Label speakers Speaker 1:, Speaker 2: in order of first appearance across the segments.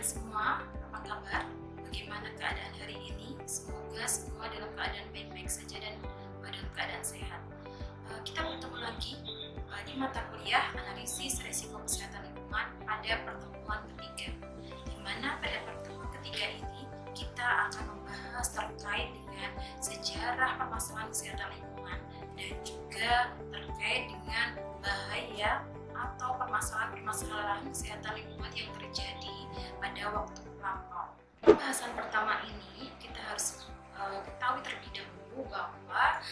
Speaker 1: kalian semua, apa kabar? Bagaimana keadaan hari ini? Semoga semua dalam keadaan baik-baik saja dan dalam keadaan sehat. Kita bertemu lagi di mata kuliah analisis risiko kesehatan lingkungan pada pertemuan ketiga, di mana pada pertemuan ketiga ini kita akan membahas terkait dengan sejarah permasalahan kesehatan lingkungan dan juga terkait dengan bahaya atau permasalahan kesehatan lingkungan yang terjadi pada waktu lampau. Pembahasan pertama ini kita harus ketahui terlebih dahulu bahwa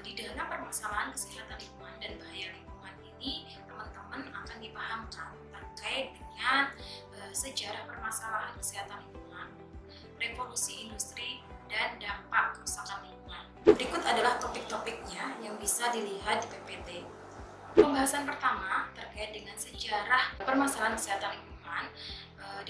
Speaker 1: di dalam permasalahan kesehatan lingkungan dan bahaya lingkungan ini teman-teman akan dipahamkan terkait dengan sejarah permasalahan kesehatan lingkungan, revolusi industri, dan dampak kerusakan lingkungan. Berikut adalah topik-topiknya yang bisa dilihat di PPT. Pembahasan pertama terkait dengan sejarah permasalahan kesehatan lingkungan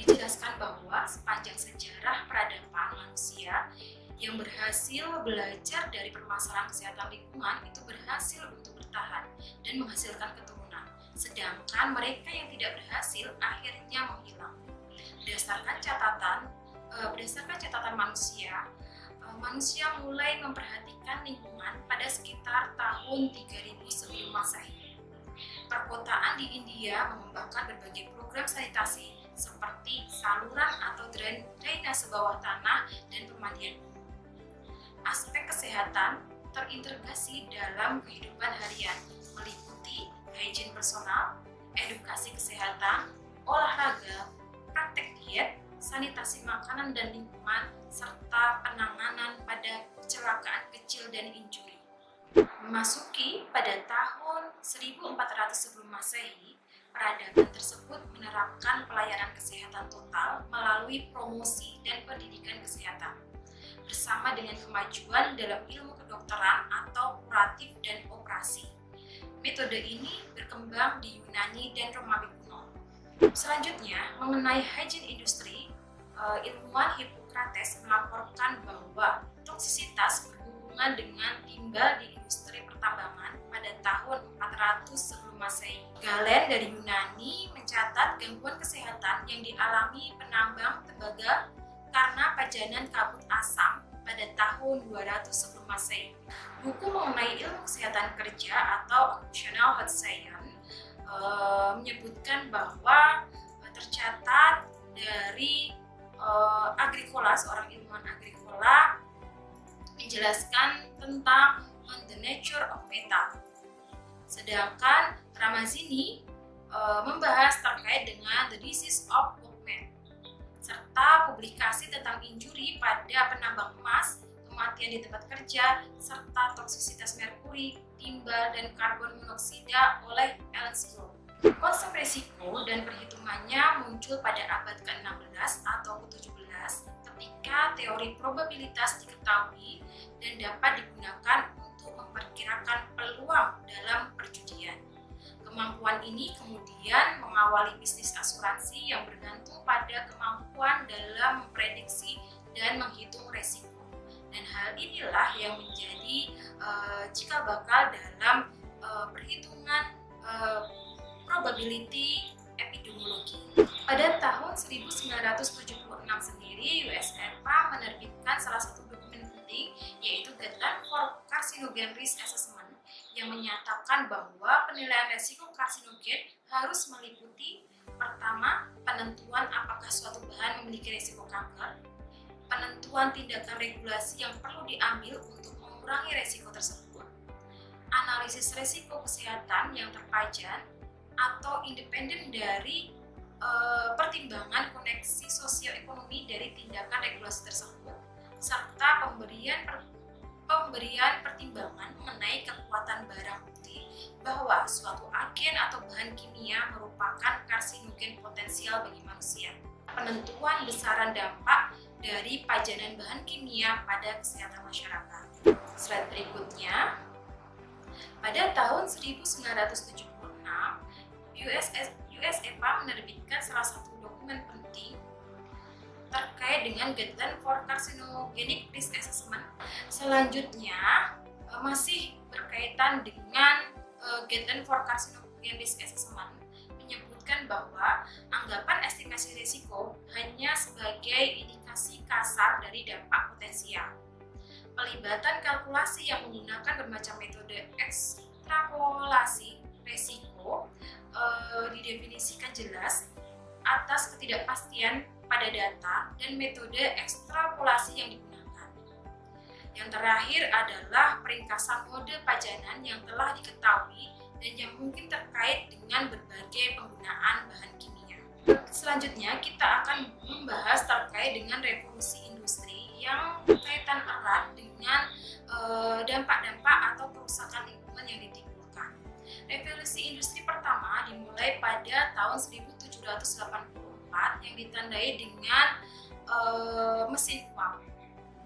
Speaker 1: dijelaskan bahwa sepanjang sejarah peradaban manusia yang berhasil belajar dari permasalahan kesehatan lingkungan itu berhasil untuk bertahan dan menghasilkan keturunan, sedangkan mereka yang tidak berhasil akhirnya menghilang. Berdasarkan catatan manusia mulai memperhatikan lingkungan pada sekitar tahun 3000 sebelum Masehi. Perkotaan di India mengembangkan berbagai program sanitasi seperti saluran atau drainase bawah tanah dan pemandian umum. Aspek kesehatan terintegrasi dalam kehidupan harian, meliputi hygiene personal, edukasi kesehatan, olahraga, praktek diet, sanitasi makanan dan lingkungan, serta penanganan pada kecelakaan kecil dan injuri. Memasuki pada tahun 1400 sebelum Masehi, peradaban tersebut menerapkan pelayanan kesehatan total melalui promosi dan pendidikan kesehatan. Bersama dengan kemajuan dalam ilmu kedokteran atau kuratif dan operasi. Metode ini berkembang di Yunani dan Romawi kuno. Selanjutnya, mengenai hygiene industri, ilmuwan Hippocrates melaporkan bahwa toksisitas berhubungan dengan limbah di industri pertambangan pada tahun 400 sebelum Masehi. Galen dari Yunani mencatat gangguan kesehatan yang dialami penambang tembaga karena pajanan kabut asam pada tahun 200 sebelum Masehi. Buku mengenai ilmu kesehatan kerja atau occupational health science menyebutkan bahwa tercatat dari Agricola, seorang ilmuwan Agricola, menjelaskan tentang the nature of metal. Sedangkan Ramazzini membahas terkait dengan the disease of workmen, serta publikasi tentang injuri pada penambang emas, kematian di tempat kerja, serta toksisitas merkuri, timbal, dan karbon monoksida oleh Alan Slough. Konsep risiko dan perhitungannya muncul pada abad ke-16 atau ke-17 ketika teori probabilitas diketahui dan dapat digunakan untuk memperkirakan peluang dalam perjudian. Kemampuan ini kemudian mengawali bisnis asuransi yang bergantung pada kemampuan dalam memprediksi dan menghitung resiko. Dan hal inilah yang menjadi cikal bakal dalam perhitungan probability epidemiologi. Pada tahun 1976 sendiri, US EPA menerbitkan salah satu dokumen penting, yaitu Guideline for Carcinogen Risk Assessment, yang menyatakan bahwa penilaian resiko karsinogen harus meliputi: pertama, penentuan apakah suatu bahan memiliki risiko kanker, penentuan tindakan regulasi yang perlu diambil untuk mengurangi risiko tersebut, analisis risiko kesehatan yang terpajan atau independen dari pertimbangan koneksi sosioekonomi dari tindakan regulasi tersebut, serta pemberian pertimbangan mengenai kekuatan barang bukti bahwa suatu agen atau bahan kimia merupakan karsinogen potensial bagi manusia. Penentuan besaran dampak dari pajanan bahan kimia pada kesehatan masyarakat. Slide berikutnya. Pada tahun 1976, US EPA menerbitkan salah satu dokumen penting terkait dengan Guideline for Carcinogenic Risk Assessment. Selanjutnya, masih berkaitan dengan Guideline for Carcinogenic Risk Assessment, menyebut menyebutkan bahwa anggapan estimasi risiko hanya sebagai indikasi kasar dari dampak potensial. Pelibatan kalkulasi yang menggunakan bermacam metode ekstrapolasi risiko didefinisikan jelas atas ketidakpastian pada data dan metode ekstrapolasi yang digunakan. Yang terakhir adalah peringkasan mode pajanan yang telah diketahui dan yang mungkin terkait dengan berbagai penggunaan bahan kimia. Selanjutnya kita akan membahas terkait dengan revolusi industri yang berkaitan erat dengan dampak-dampak atau kerusakan lingkungan yang ditimbulkan. Revolusi industri pertama dimulai pada tahun 1784 yang ditandai dengan mesin uap.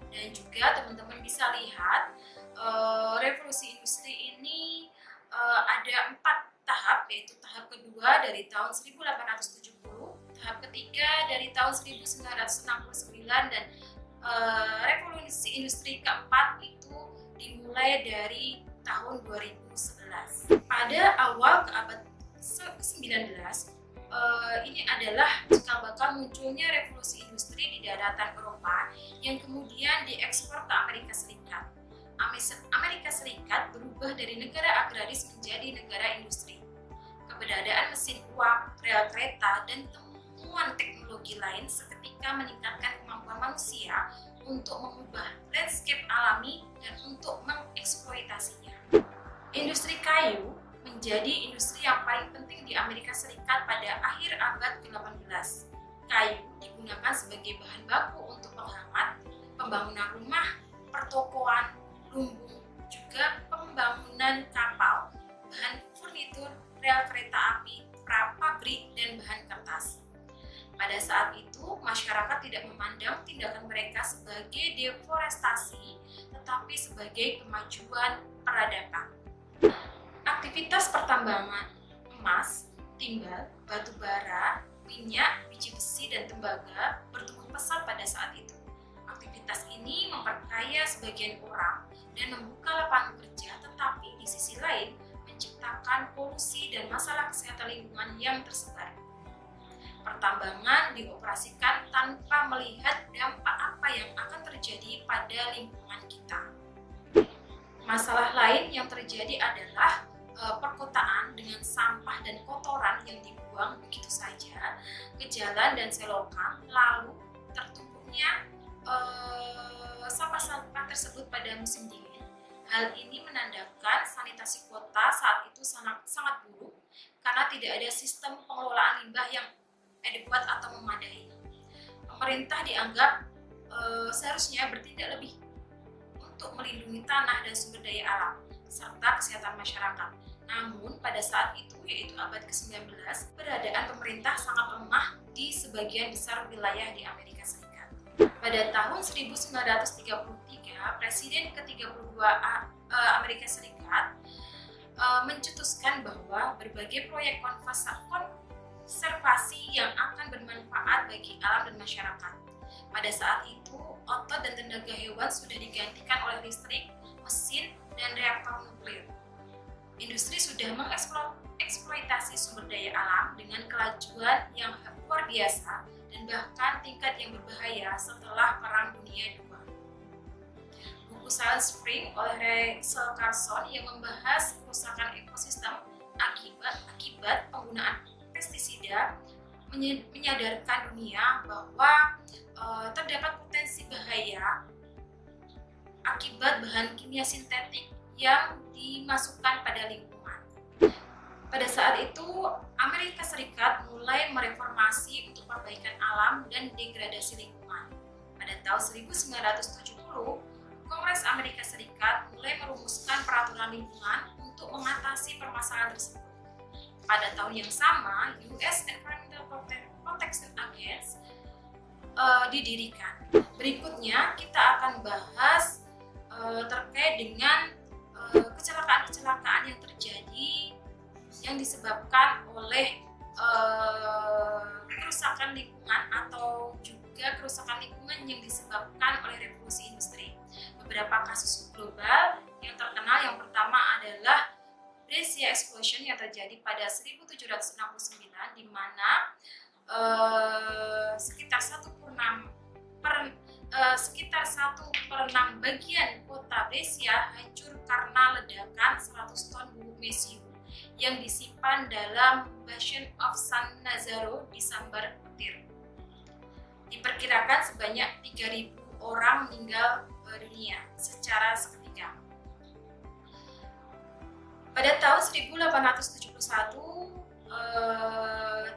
Speaker 1: Dan juga teman-teman bisa lihat revolusi industri ini ada 4 tahap, yaitu tahap kedua dari tahun 1870, tahap ketiga dari tahun 1969, dan revolusi industri keempat itu dimulai dari tahun 2011. Pada awal ke abad ke-19, ini adalah cikal bakal munculnya revolusi industri di daratan Eropa yang kemudian diekspor ke Amerika Serikat. Amerika Serikat berubah dari negara agraris menjadi negara industri. Keberadaan mesin uap, rel kereta, dan temuan teknologi lain seketika meningkatkan kemampuan manusia untuk mengubah landscape alami dan untuk mengeksploitasinya. Industri kayu menjadi industri yang paling penting di Amerika Serikat pada akhir abad ke-18. Kayu digunakan sebagai bahan baku untuk penghangat, pembangunan rumah, pertokoan, lumbung, juga pembangunan kapal, bahan furnitur, rel kereta api, pabrik, dan bahan kertas. Pada saat itu, masyarakat tidak memandang tindakan mereka sebagai deforestasi, tetapi sebagai kemajuan peradaban. Aktivitas pertambangan emas, timbal, batu bara, minyak, biji besi, dan tembaga bertumbuh pesat pada saat itu. Aktivitas ini memperkaya sebagian orang dan membuka lapangan kerja, tetapi di sisi lain menciptakan polusi dan masalah kesehatan lingkungan yang tersebar. Pertambangan dioperasikan tanpa melihat dampak apa yang akan terjadi pada lingkungan kita. Masalah lain yang terjadi adalah perkotaan dengan sampah dan kotoran yang dibuang begitu saja ke jalan dan selokan, lalu tertumpuknya sampah-sampah tersebut pada musim dingin. Hal ini menandakan sanitasi kota saat itu sangat buruk karena tidak ada sistem pengelolaan limbah yang adekuat atau memadai. Pemerintah dianggap seharusnya bertindak lebih untuk melindungi tanah dan sumber daya alam serta kesehatan masyarakat. Namun pada saat itu, yaitu abad ke-19, keberadaan pemerintah sangat lemah di sebagian besar wilayah di Amerika Serikat. Pada tahun 1933, Presiden ke-32 Amerika Serikat mencetuskan bahwa berbagai proyek konservasi yang akan bermanfaat bagi alam dan masyarakat. Pada saat itu, otot dan tenaga hewan sudah digantikan oleh listrik, mesin, dan reaktor nuklir. Industri sudah mengeksploitasi sumber daya alam dengan kelajuan yang luar biasa dan bahkan tingkat yang berbahaya setelah Perang Dunia II. Buku Silent Spring oleh Rachel Carson yang membahas kerusakan ekosistem akibat penggunaan pestisida menyadarkan dunia bahwa terdapat potensi bahaya akibat bahan kimia sintetik yang dimasukkan pada lingkungan. Pada saat itu, Amerika Serikat mulai mereformasi untuk perbaikan alam dan degradasi lingkungan. Pada tahun 1970, Kongres Amerika Serikat mulai merumuskan peraturan lingkungan untuk mengatasi permasalahan tersebut. Pada tahun yang sama, US Environmental Protection Agency didirikan. Berikutnya, kita akan bahas terkait dengan kecelakaan-kecelakaan yang terjadi yang disebabkan oleh kerusakan lingkungan atau juga kerusakan lingkungan yang disebabkan oleh revolusi industri. Beberapa kasus global yang terkenal, yang pertama adalah Brescia explosion yang terjadi pada 1769, di mana sekitar 1/6 bagian kota Brescia hancur karena ledakan 100 ton bubuk mesium yang disimpan dalam Bastion of San Lazzaro disambar petir. Diperkirakan sebanyak 3.000 orang meninggal dunia secara seketika. Pada tahun 1871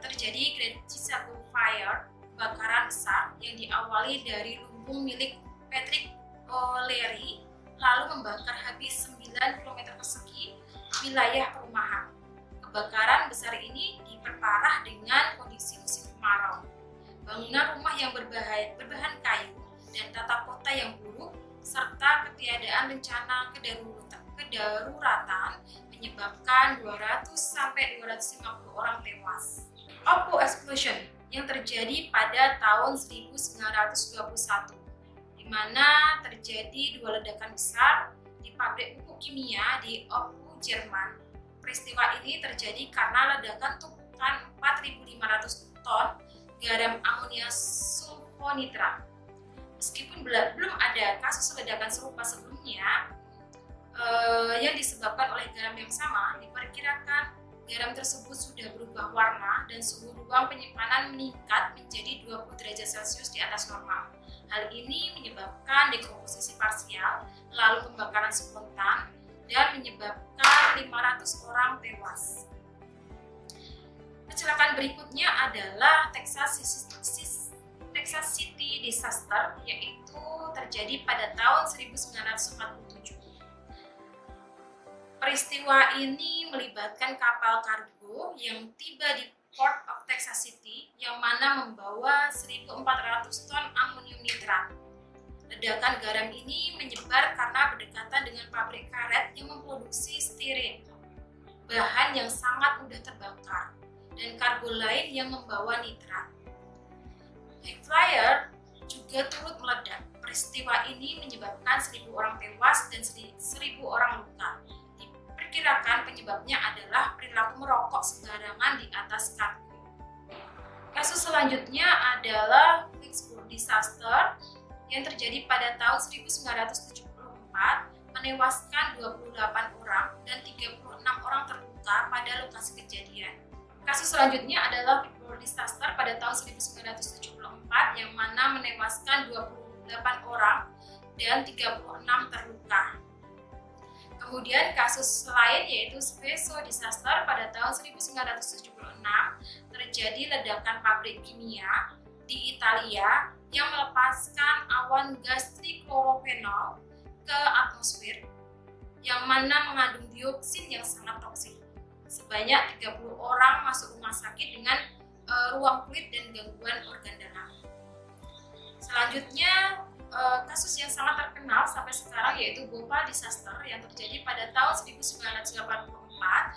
Speaker 1: terjadi Great Chicago Fire, kebakaran besar yang diawali dari lumbung milik Patrick O'Leary lalu membakar habis 9 km persegi wilayah perumahan. Kebakaran besar ini diperparah dengan kondisi musim kemarau. Bangunan rumah yang berbahan kayu dan tata kota yang buruk serta ketiadaan rencana kedaruratan menyebabkan 200-250 orang tewas. Oppo Explosion yang terjadi pada tahun 1921, di mana terjadi 2 ledakan besar di pabrik pupuk kimia di Oppo, Jerman. Peristiwa ini terjadi karena ledakan tumpukan 4.500 ton garam amonia sulfonitrat. Meskipun belum ada kasus ledakan serupa sebelumnya yang disebabkan oleh garam yang sama, diperkirakan garam tersebut sudah berubah warna dan suhu ruang penyimpanan meningkat menjadi 20 derajat Celcius di atas normal. Hal ini menyebabkan dekomposisi parsial, lalu pembakaran spontan, dan menyebabkan 500 orang tewas. Kecelakaan berikutnya adalah Texas City Disaster, yaitu terjadi pada tahun 1947. Peristiwa ini melibatkan kapal kargo yang tiba di Port of Texas City yang mana membawa 1.400 ton amonium nitrat. Ledakan garam ini menyebar karena berdekatan dengan pabrik karet yang memproduksi stiren, bahan yang sangat mudah terbakar, dan kargo lain yang membawa nitrat. Flyer juga turut meledak. Peristiwa ini menyebabkan 1.000 orang tewas dan 1.000 orang luka. Diperkirakan penyebabnya adalah perilaku merokok sembarangan di atas kargo. Kasus selanjutnya adalah Vicksburg Disaster yang terjadi pada tahun 1974, menewaskan 28 orang dan 36 orang terluka pada lokasi kejadian. Kasus selanjutnya adalah Vicksburg Disaster pada tahun 1974 yang mana menewaskan 28 orang dan 36 terluka. Kemudian kasus lain yaitu Seveso Disaster pada tahun 1976, terjadi ledakan pabrik kimia di Italia yang melepaskan awan gas triklorophenol ke atmosfer yang mana mengandung dioksin yang sangat toksik. Sebanyak 30 orang masuk rumah sakit dengan ruam kulit dan gangguan organ dalam. Selanjutnya, kasus yang sangat terkenal sampai sekarang yaitu Bhopal Disaster yang terjadi pada tahun 1984,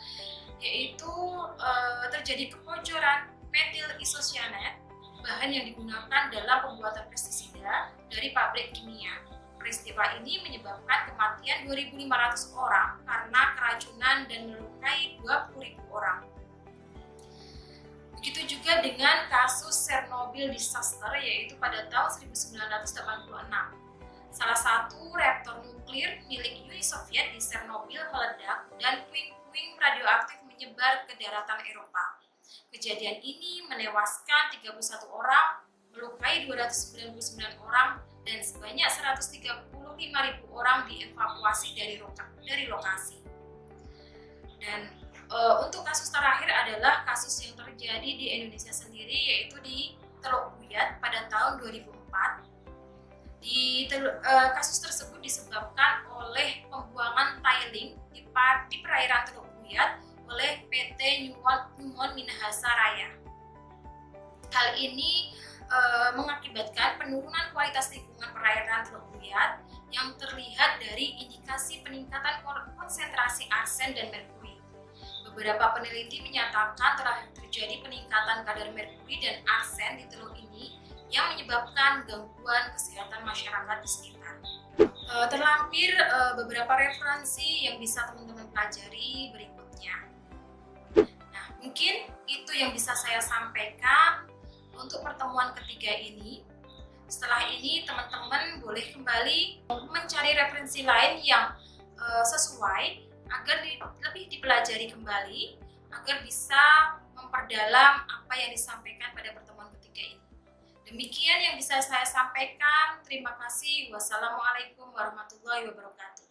Speaker 1: yaitu terjadi kebocoran metil isocyanate, bahan yang digunakan dalam pembuatan pestisida dari pabrik kimia. Peristiwa ini menyebabkan kematian 2.500 orang karena keracunan dan melukai 20.000 orang. Begitu juga dengan kasus Chernobyl Disaster yaitu pada tahun 1986. Salah satu reaktor nuklir milik Uni Soviet di Chernobyl meledak dan puing-puing radioaktif menyebar ke daratan Eropa. Kejadian ini menewaskan 31 orang, melukai 299 orang, dan sebanyak 135.000 orang dievakuasi dari lokasi. Dan untuk kasus terakhir adalah kasus yang terjadi di Indonesia sendiri, yaitu di Teluk Buyat pada tahun 2004. Kasus tersebut disebabkan oleh pembuangan tiling di perairan Teluk Buyat oleh PT Newmont Minahasa Raya. Hal ini mengakibatkan penurunan kualitas lingkungan perairan Teluk Buyat yang terlihat dari indikasi peningkatan konsentrasi arsen dan merkuri. Beberapa peneliti menyatakan telah terjadi peningkatan kadar merkuri dan arsen di teluk ini yang menyebabkan gangguan kesehatan masyarakat di sekitar. Terlampir beberapa referensi yang bisa teman-teman pelajari berikut berikutnya. Nah, mungkin itu yang bisa saya sampaikan untuk pertemuan ketiga ini. Setelah ini teman-teman boleh kembali mencari referensi lain yang sesuai agar lebih dipelajari kembali, agar bisa memperdalam apa yang disampaikan pada pertemuan ketiga ini. Demikian yang bisa saya sampaikan. Terima kasih. Wassalamualaikum warahmatullahi wabarakatuh.